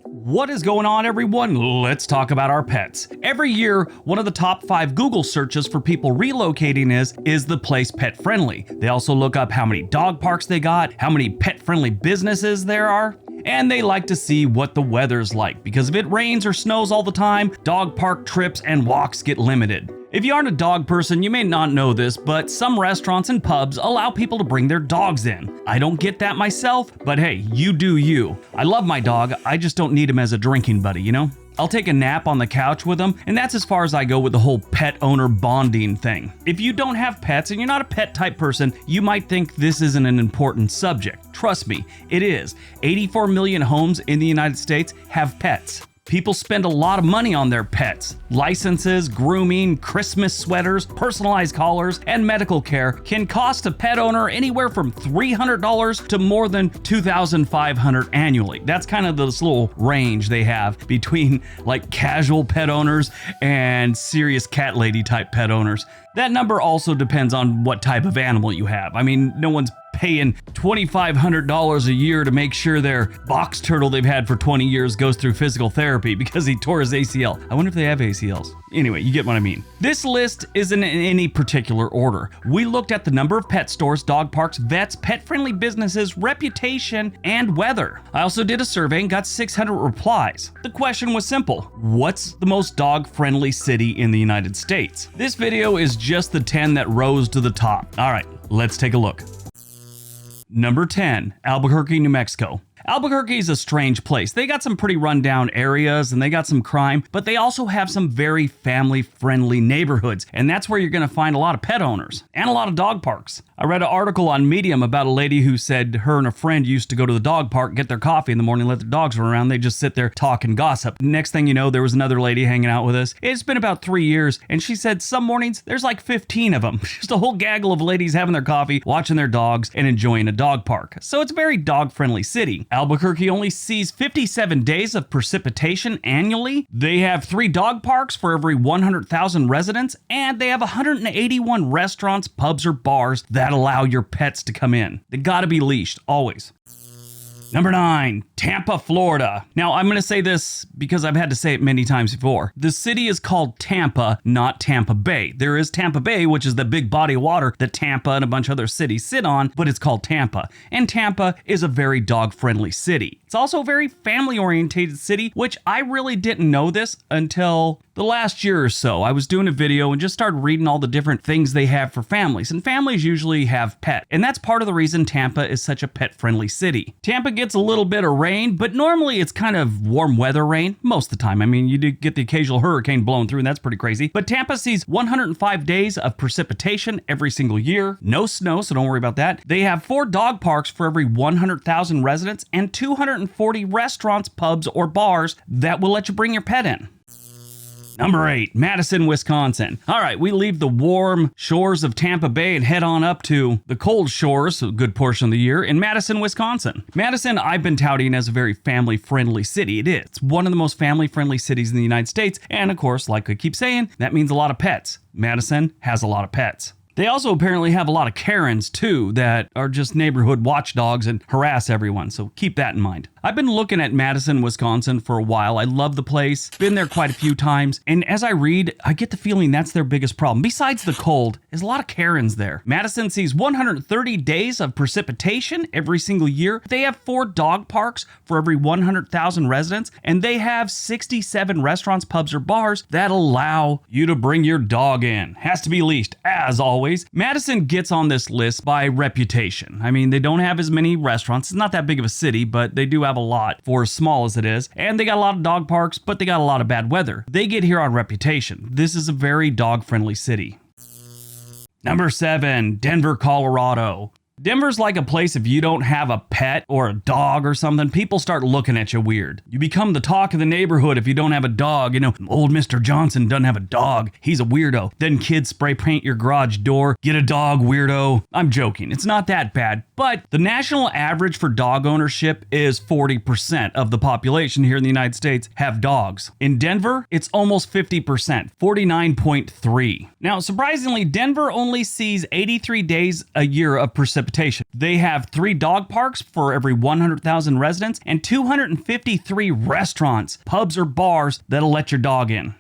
What is going on, everyone? Let's talk about our pets. Every year, one of the top 5 Google searches for people relocating is the place pet friendly. They also look up how many dog parks they got, how many pet friendly businesses there are, and they like to see what the weather's like, because if it rains or snows all the time, dog park trips and walks get limited. If you aren't a dog person, you may not know this, but some restaurants and pubs allow people to bring their dogs in. I don't get that myself, but hey, you do you. I love my dog, I just don't need him as a drinking buddy, you know? I'll take a nap on the couch with him, and that's as far as I go with the whole pet owner bonding thing. If you don't have pets and you're not a pet type person, you might think this isn't an important subject. Trust me, it is. 84 million homes in the United States have pets. People spend a lot of money on their pets. Licenses, grooming, Christmas sweaters, personalized collars, and medical care can cost a pet owner anywhere from $300 to more than $2,500 annually. That's kind of this little range they have between like casual pet owners and serious cat lady type pet owners. That number also depends on what type of animal you have. I mean, no one's paying $2,500 a year to make sure their box turtle they've had for 20 years goes through physical therapy because he tore his ACL. I wonder if they have ACLs. Anyway, you get what I mean. This list isn't in any particular order. We looked at the number of pet stores, dog parks, vets, pet-friendly businesses, reputation, and weather. I also did a survey and got 600 replies. The question was simple. What's the most dog-friendly city in the United States? This video is just the 10 that rose to the top. All right, let's take a look. Number 10, Albuquerque, New Mexico. Albuquerque is a strange place. They got some pretty rundown areas and they got some crime, but they also have some very family-friendly neighborhoods, and that's where you're going to find a lot of pet owners and a lot of dog parks. I read an article on Medium about a lady who said her and a friend used to go to the dog park, get their coffee in the morning, let their dogs run around. They just sit there, talk, and gossip. Next thing you know, there was another lady hanging out with us. It's been about 3 years, and she said some mornings there's like 15 of them. Just a whole gaggle of ladies having their coffee, watching their dogs, and enjoying a dog park. So it's a very dog-friendly city. Albuquerque only sees 57 days of precipitation annually. They have 3 dog parks for every 100,000 residents, and they have 181 restaurants, pubs, or bars that allow your pets to come in. They gotta be leashed, always. Number 9, Tampa, Florida. Now, I'm going to say this because I've had to say it many times before. The city is called Tampa, not Tampa Bay. There is Tampa Bay, which is the big body of water that Tampa and a bunch of other cities sit on, but it's called Tampa. And Tampa is a very dog-friendly city. It's also a very family-oriented city, which I really didn't know this until the last year or so. I was doing a video and just started reading all the different things they have for families, and families usually have pets, and that's part of the reason Tampa is such a pet-friendly city. Tampa gets a little bit of rain, but normally it's kind of warm weather rain most of the time. I mean, you do get the occasional hurricane blowing through, and that's pretty crazy. But Tampa sees 105 days of precipitation every single year. No snow, so don't worry about that. They have 4 dog parks for every 100,000 residents and 240 restaurants, pubs, or bars that will let you bring your pet in. Number 8, Madison, Wisconsin. All right, we leave the warm shores of Tampa Bay and head on up to the cold shores, a good portion of the year, in Madison, Wisconsin. Madison, I've been touting as a very family-friendly city. It is. It's one of the most family-friendly cities in the United States, and of course, like I keep saying, that means a lot of pets. Madison has a lot of pets. They also apparently have a lot of Karens, too, that are just neighborhood watchdogs and harass everyone, so keep that in mind. I've been looking at Madison, Wisconsin for a while. I love the place, been there quite a few times, and as I read, I get the feeling that's their biggest problem. Besides the cold, there's a lot of Karens there. Madison sees 130 days of precipitation every single year. They have 4 dog parks for every 100,000 residents, and they have 67 restaurants, pubs, or bars that allow you to bring your dog in. Has to be leashed, as always. Madison gets on this list by reputation. I mean, they don't have as many restaurants. It's not that big of a city, but they do have a lot for as small as it is. And they got a lot of dog parks, but they got a lot of bad weather. They get here on reputation. This is a very dog-friendly city. Number 7, Denver, Colorado. Denver's like a place if you don't have a pet or a dog or something, people start looking at you weird. You become the talk of the neighborhood if you don't have a dog. You know, old Mr. Johnson doesn't have a dog. He's a weirdo. Then kids spray paint your garage door. Get a dog, weirdo. I'm joking. It's not that bad. But the national average for dog ownership is 40% of the population here in the United States have dogs. In Denver, it's almost 50%, 49.3. Now, surprisingly, Denver only sees 83 days a year of precipitation precipitation. They have 3 dog parks for every 100,000 residents and 253 restaurants, pubs, or bars that'll let your dog in.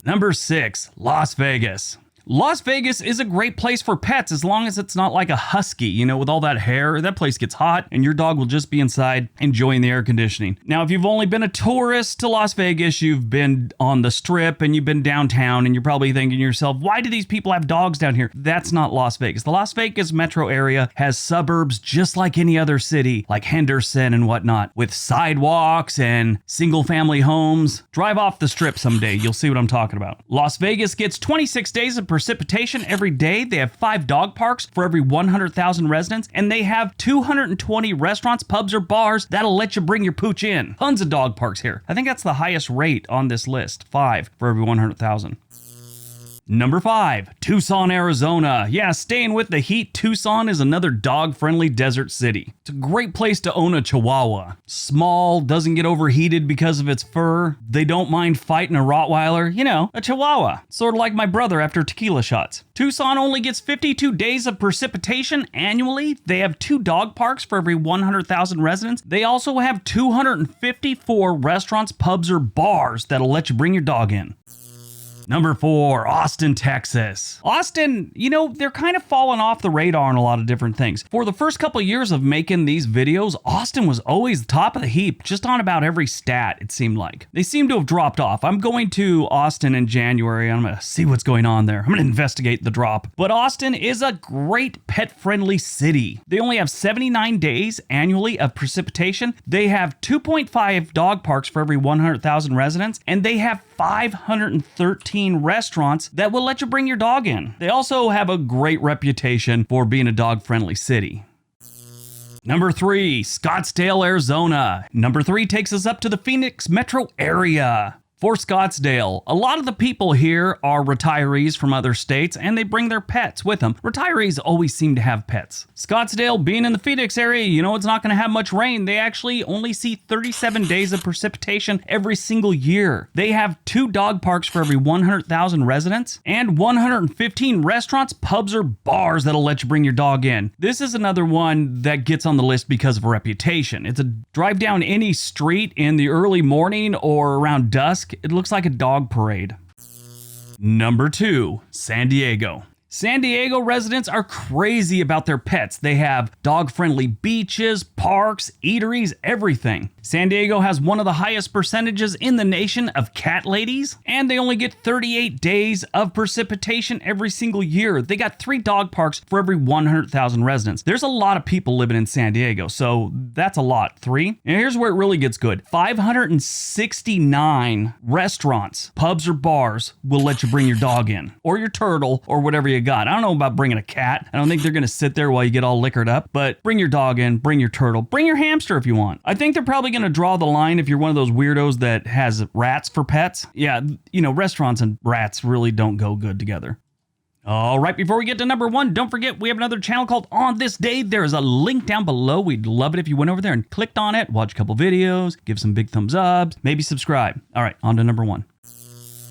Number 6, Las Vegas. Las Vegas is a great place for pets as long as it's not like a husky, with all that hair. That place gets hot and your dog will just be inside enjoying the air conditioning. Now, if you've only been a tourist to Las Vegas, you've been on the strip and you've been downtown and you're probably thinking to yourself, why do these people have dogs down here? That's not Las Vegas. The Las Vegas metro area has suburbs just like any other city, like Henderson and whatnot, with sidewalks and single family homes. Drive off the strip someday. You'll see what I'm talking about. Las Vegas gets 26 days of precipitation every day. They have 5 dog parks for every 100,000 residents, and they have 220 restaurants, pubs, or bars that'll let you bring your pooch in. Tons of dog parks here. I think that's the highest rate on this list, 5 for every 100,000. Number 5, Tucson, Arizona. Yeah, staying with the heat, Tucson is another dog-friendly desert city. It's a great place to own a Chihuahua. Small, doesn't get overheated because of its fur. They don't mind fighting a Rottweiler. A Chihuahua. Sort of like my brother after tequila shots. Tucson only gets 52 days of precipitation annually. They have 2 dog parks for every 100,000 residents. They also have 254 restaurants, pubs, or bars that'll let you bring your dog in. Number 4, Austin, Texas. Austin, they're kind of falling off the radar on a lot of different things. For the first couple of years of making these videos, Austin was always the top of the heap, just on about every stat, it seemed like. They seem to have dropped off. I'm going to Austin in January. I'm going to see what's going on there. I'm going to investigate the drop. But Austin is a great pet-friendly city. They only have 79 days annually of precipitation. They have 2.5 dog parks for every 100,000 residents, and they have 513 restaurants that will let you bring your dog in. They also have a great reputation for being a dog-friendly city. Number 3, Scottsdale, Arizona. Number 3 takes us up to the Phoenix metro area. For Scottsdale, a lot of the people here are retirees from other states and they bring their pets with them. Retirees always seem to have pets. Scottsdale, being in the Phoenix area, it's not going to have much rain. They actually only see 37 days of precipitation every single year. They have 2 dog parks for every 100,000 residents and 115 restaurants, pubs, or bars that'll let you bring your dog in. This is another one that gets on the list because of reputation. It's a drive down any street in the early morning or around dusk. It looks like a dog parade. Number 2, San Diego. San Diego residents are crazy about their pets. They have dog-friendly beaches, parks, eateries, everything. San Diego has one of the highest percentages in the nation of cat ladies, and they only get 38 days of precipitation every single year. They got 3 dog parks for every 100,000 residents. There's a lot of people living in San Diego, so that's a lot. 3. And here's where it really gets good. 569 restaurants, pubs, or bars will let you bring your dog in, or your turtle, or whatever you got. I don't know about bringing a cat. I don't think they're going to sit there while you get all liquored up, but bring your dog in, bring your turtle, bring your hamster if you want. I think they're probably going to draw the line if you're one of those weirdos that has rats for pets. Yeah, restaurants and rats really don't go good together. All right, before we get to number 1, don't forget we have another channel called On This Day. There's a link down below. We'd love it if you went over there and clicked on it, watch a couple videos, give some big thumbs up, maybe subscribe. All right, on to number 1.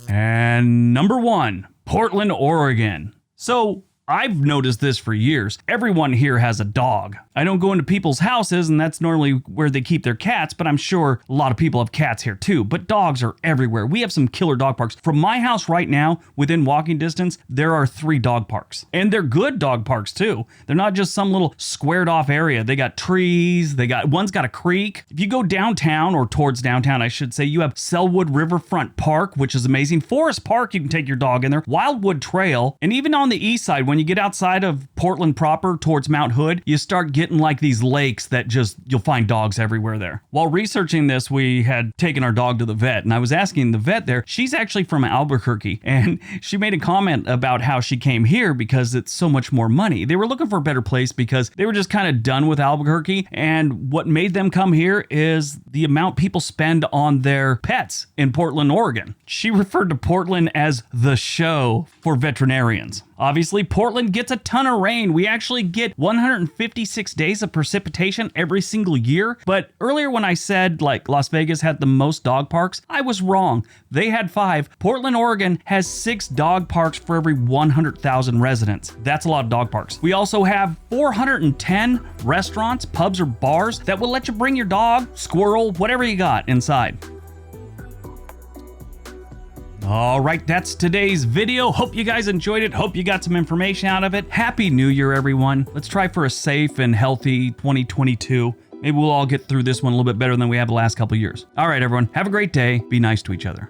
And number 1, Portland, Oregon. So I've noticed this for years. Everyone here has a dog. I don't go into people's houses, and that's normally where they keep their cats, but I'm sure a lot of people have cats here too. But dogs are everywhere. We have some killer dog parks. From my house right now, within walking distance, there are 3 dog parks. And they're good dog parks too. They're not just some little squared off area. They got trees, one's got a creek. If you go downtown, or towards downtown, I should say, you have Selwood Riverfront Park, which is amazing. Forest Park, you can take your dog in there. Wildwood Trail, and even on the east side, when you get outside of Portland proper towards Mount Hood, you start getting like these lakes that you'll find dogs everywhere there. While researching this, we had taken our dog to the vet, and I was asking the vet there, she's actually from Albuquerque, and she made a comment about how she came here because it's so much more money. They were looking for a better place because they were just kind of done with Albuquerque, and what made them come here is the amount people spend on their pets in Portland, Oregon. She referred to Portland as the show for veterinarians. Obviously, Portland Portland gets a ton of rain. We actually get 156 days of precipitation every single year. But earlier when I said like Las Vegas had the most dog parks, I was wrong. They had 5. Portland, Oregon has 6 dog parks for every 100,000 residents. That's a lot of dog parks. We also have 410 restaurants, pubs, or bars that will let you bring your dog, squirrel, whatever you got inside. All right, that's today's video. Hope you guys enjoyed it. Hope you got some information out of it. Happy New Year, everyone. Let's try for a safe and healthy 2022. Maybe we'll all get through this one a little bit better than we have the last couple years. All right, everyone, have a great day. Be nice to each other.